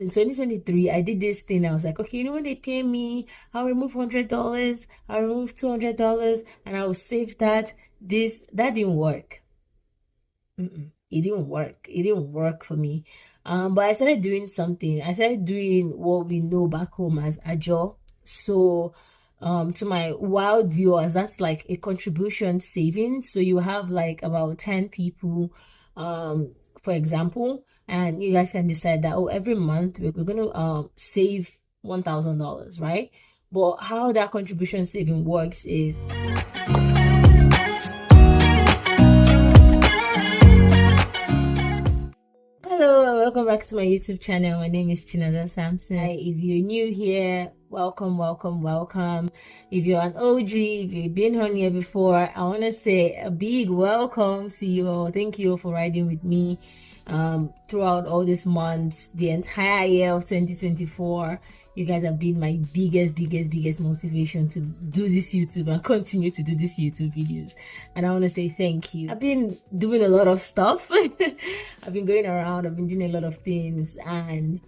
In 2023, I did this thing. I was like, okay, when they pay me, I'll remove $100, I'll remove $200, and I will save that. That didn't work. It didn't work. It didn't work for me. But I started doing something. I started doing what we know back home as ajo. So, to my wild viewers, that's like a contribution saving. So you have like about 10 people, for example, and you guys can decide that, oh, every month we're going to save $1,000, right? But how that contribution saving works is, hello and welcome back to my YouTube channel. My name is Chinaza Samson. Hi, if you're new here, welcome. If you're an OG, if you've been on here before, I want to say a big welcome to you all. Thank you all for riding with me throughout all these months, the entire year of 2024. You guys have been my biggest motivation to do this YouTube and continue to do these YouTube videos. And I want to say thank you. I've been doing a lot of stuff. I've been going around, I've been doing a lot of things, and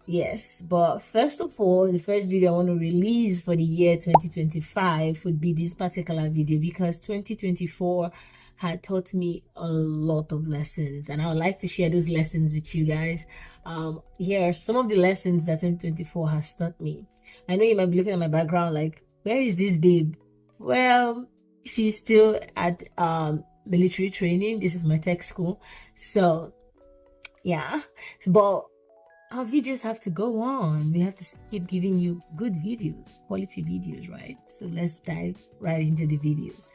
yes, but first of all, the first video I want to release for the year 2025 would be this particular video, because 2024 had taught me a lot of lessons, and I would like to share those lessons with you guys. Here are some of the lessons that 2024 has taught me. I know you might be looking at my background like, where is this babe? Well, she's still at military training. This is my tech school, so yeah. But our videos have to go on. We have to keep giving you good videos, quality videos, right? So let's dive right into the videos.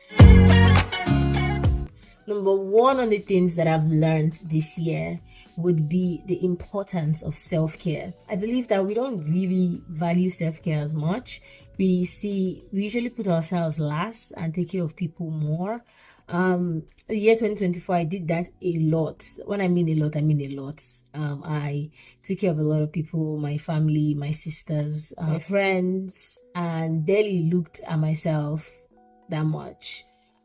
Number one on the things that I've learned this year would be the importance of self-care. I believe that we don't really value self-care as much. We usually put ourselves last and take care of people more. The year 2024, I did that a lot. When I mean a lot, I mean a lot. I took care of a lot of people, my family, my sisters, my friends, and barely looked at myself that much.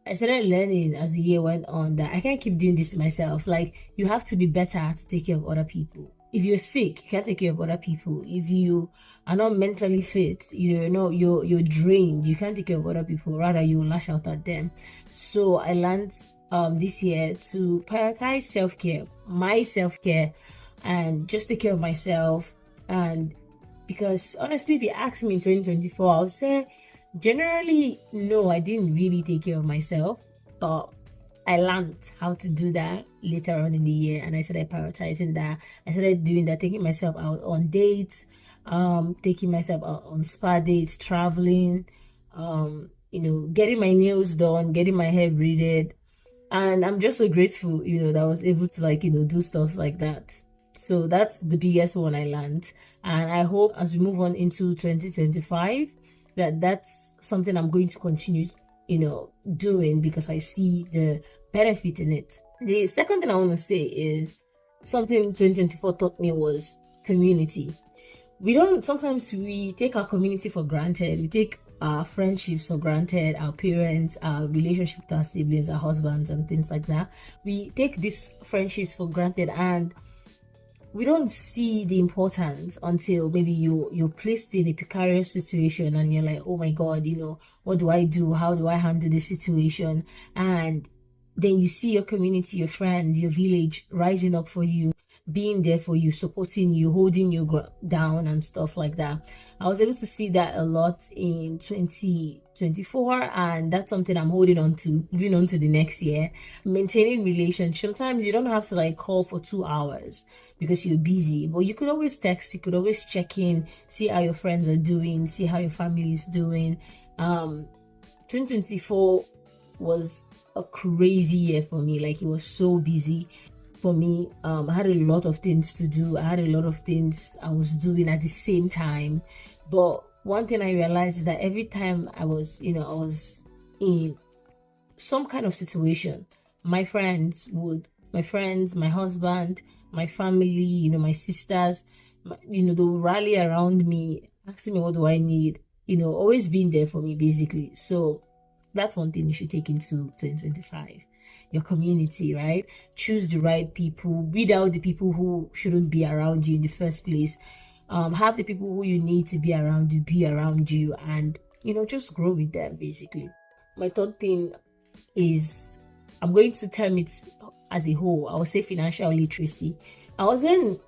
I started learning as the year went on that I can't keep doing this to myself. Like, you have to be better to take care of other people. If you're sick, you can't take care of other people. If you are not mentally fit, you're drained, you can't take care of other people. Rather, you lash out at them. So I learned this year to prioritize self-care, my self-care, and just take care of myself. And because honestly, if you ask me in 2024, I would say generally, no, I didn't really take care of myself, but I learned how to do that later on in the year, and I started prioritizing that. I started doing that, taking myself out on dates, taking myself out on spa dates, traveling, getting my nails done, getting my hair braided, and I'm just so grateful, that I was able to do stuff like that. So that's the biggest one I learned, and I hope as we move on into 2025 that's something I'm going to continue, doing, because I see the benefit in it. The second thing I want to say is something 2024 taught me was community. Sometimes we take our community for granted. We take our friendships for granted, our parents, our relationship with our siblings, our husbands, and things like that. We take these friendships for granted, and we don't see the importance until maybe you're placed in a precarious situation and you're like, oh my God, what do I do? How do I handle this situation? And then you see your community, your friends, your village rising up for you, being there for you, supporting you, holding you down and stuff like that. I was able to see that a lot in 2024, and that's something I'm holding on to, moving on to the next year. Maintaining relationships. Sometimes you don't have to call for 2 hours because you're busy, but you could always text, you could always check in, see how your friends are doing, see how your family is doing. 2024 was a crazy year for me. It was so busy for me. I had a lot of things to do. I had a lot of things I was doing at the same time. But one thing I realized is that every time I was in some kind of situation, my friends, my husband, my family, my sisters, they will rally around me, asking me what do I need, always being there for me, basically. So that's one thing you should take into 2025. your community, right? Choose the right people, weed out the people who shouldn't be around you in the first place. Have the people who you need to be around you, and just grow with them, basically. My third thing is, I'm going to term it as a whole. I would say financial literacy. I wasn't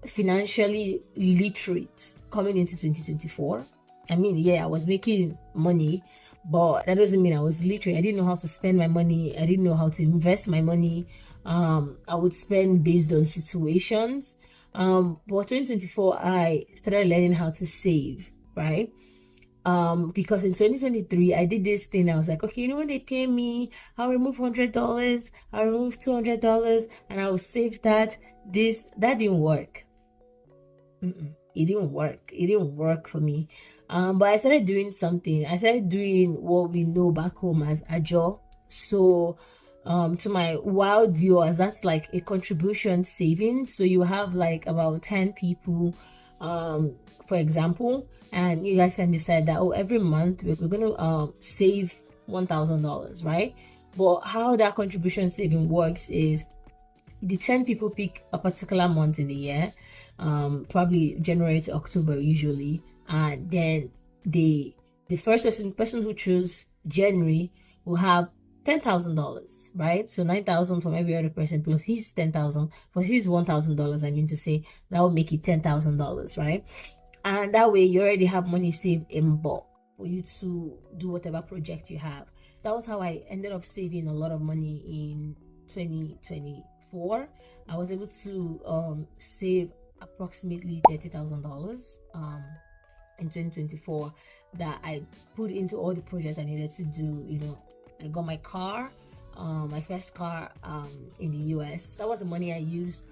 financially literate coming into 2024. I mean, yeah, I was making money, but that doesn't mean I was literate. I didn't know how to spend my money. I didn't know how to invest my money. I would spend based on situations. But 2024, I started learning how to save, right? Because in 2023 I did this thing. I was like, okay, when they pay me, I'll remove $100, I'll remove $200, and I will save that. That didn't work. It didn't work for me. But I started doing something. I started doing what we know back home as ajo. So to my wild viewers, that's like a contribution savings. So you have like about 10 people, for example, and you guys can decide that, every month we're going to save $1,000, right? But how that contribution saving works is, the 10 people pick a particular month in the year, probably January to October usually, and then the first person who choose January will have $10,000, right? So 9,000 from every other person plus his 10,000 plus his $1,000. I mean to say, that will make it $10,000, right? And that way you already have money saved in bulk for you to do whatever project you have. That was how I ended up saving a lot of money in 2024. I was able to save approximately $30,000 in 2024 that I put into all the projects I needed to do. I got my car, my first car in the US. That was the money I used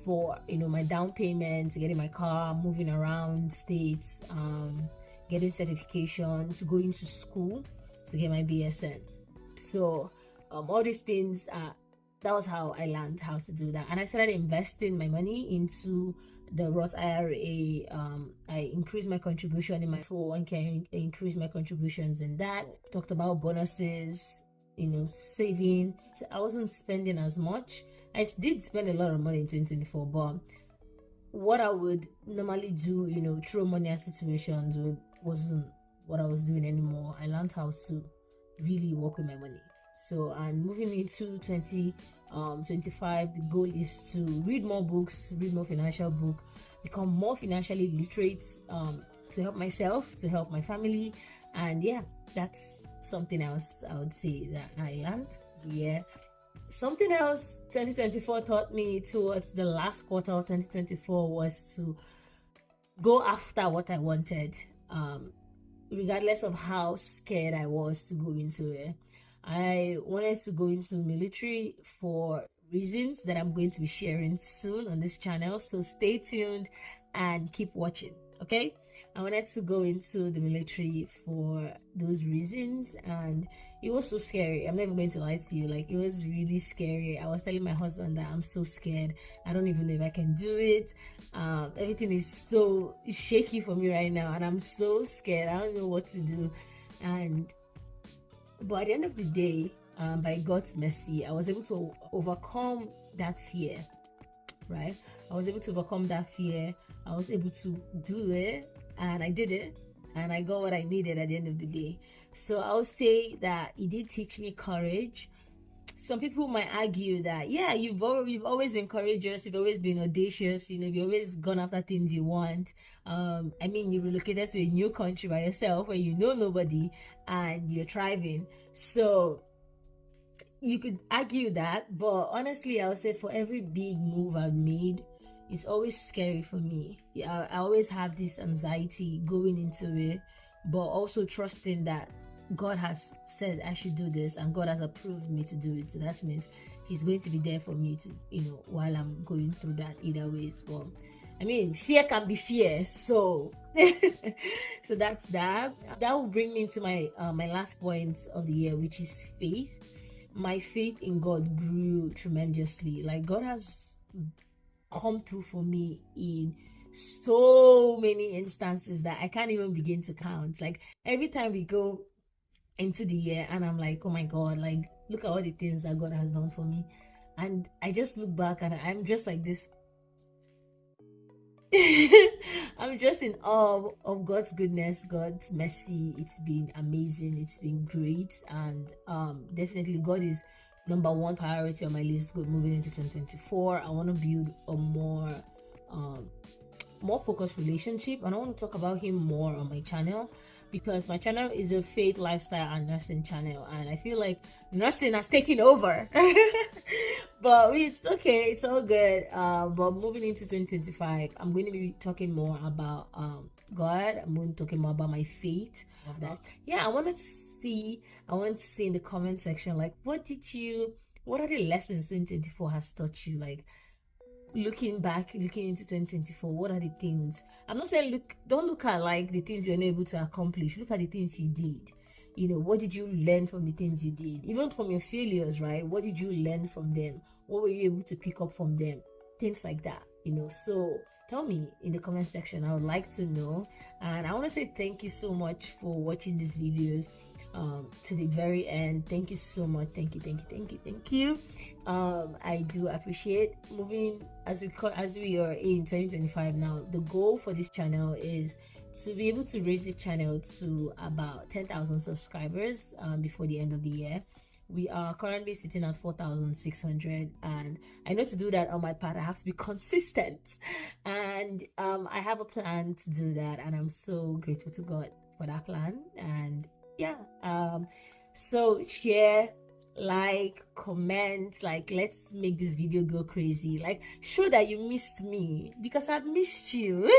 for my down payment, getting my car, moving around states, getting certifications, going to school to get my BSN. So all these things, that was how I learned how to do that. And I started investing my money into the Roth IRA. I increased my contribution in my 401k, I increased my contributions in that. Talked about bonuses, saving. I wasn't spending as much. I did spend a lot of money in 2024, but what I would normally do, throw money at situations, wasn't what I was doing anymore. I learned how to really work with my money. So, and moving into 2025, the goal is to read more books, read more financial books, become more financially literate, to help myself, to help my family. And yeah, that's something else I would say that I learned. Yeah. Something else 2024 taught me towards the last quarter of 2024 was to go after what I wanted, regardless of how scared I was to go into it. I wanted to go into military for reasons that I'm going to be sharing soon on this channel, so stay tuned and keep watching. Okay, I wanted to go into the military for those reasons, and it was so scary. I'm not even going to lie to you, like, it was really scary. I was telling my husband that I'm so scared, I don't even know if I can do it. Everything is so shaky for me right now, and I'm so scared. I don't know what to do. But at the end of the day, by God's mercy, I was able to overcome that fear, right? I was able to overcome that fear. I was able to do it, and I did it, and I got what I needed at the end of the day. So I would say that it did teach me courage. Some people might argue that, yeah, you've always been courageous, you've always been audacious, you've always gone after things you want. I mean, you relocated to a new country by yourself where you know nobody and you're thriving. So you could argue that, but honestly, I would say for every big move I've made, it's always scary for me. I always have this anxiety going into it, but also trusting that God has said I should do this, and God has approved me to do it. So that means He's going to be there for me to, while I'm going through that either ways. But I mean, fear can be fear. So, so that's that. That will bring me to my last point of the year, which is faith. My faith in God grew tremendously. Like, God has come through for me in so many instances that I can't even begin to count. Like, every time we go into the year and I'm like, oh my God, like, look at all the things that God has done for me. And I just look back and I'm just like this. I'm just in awe of God's goodness, God's mercy. It's been amazing. It's been great, and definitely God is number one priority on my list. Moving into 2024, I want to build a more focused relationship, and I want to talk about Him more on my channel, because my channel is a faith, lifestyle, and nursing channel, and I feel like nursing has taken over. But it's okay, it's all good. But moving into 2025, I'm going to be talking more about God. I'm going to be talking more about my faith. Of that, yeah, I want to see in the comment section, like, what are the lessons 2024 has taught you? Like, looking into 2024, what are the things? I'm not saying don't look at like the things you're not able to accomplish. Look at the things you did. What did you learn from the things you did? Even from your failures, right? What did you learn from them? What were you able to pick up from them? Things like that, So tell me in the comment section. I would like to know. And I want to say thank you so much for watching these videos to the very end. Thank you so much. Thank you. I do appreciate moving as we are in 2025 now. The goal for this channel is to be able to raise this channel to about 10,000 subscribers before the end of the year. We are currently sitting at 4,600, and I know to do that on my part I have to be consistent, and I have a plan to do that, and I'm so grateful to God for that plan. And yeah, so share, like, comment, like, let's make this video go crazy. Like, show that you missed me, because I've missed you.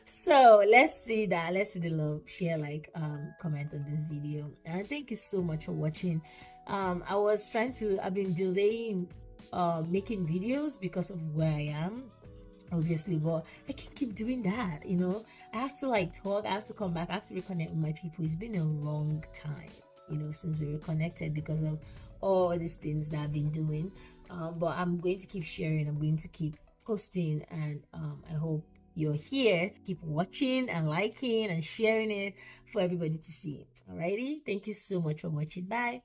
So let's see the love. Share, like, comment on this video, and thank you so much for watching. I've been delaying making videos because of where I am, obviously, but I can't keep doing that. I have to talk, I have to come back, I have to reconnect with my people. It's been a long time, since we reconnected, because of all these things that I've been doing. But I'm going to keep sharing, I'm going to keep posting, and I hope you're here to keep watching and liking and sharing it for everybody to see. Alrighty, thank you so much for watching. Bye.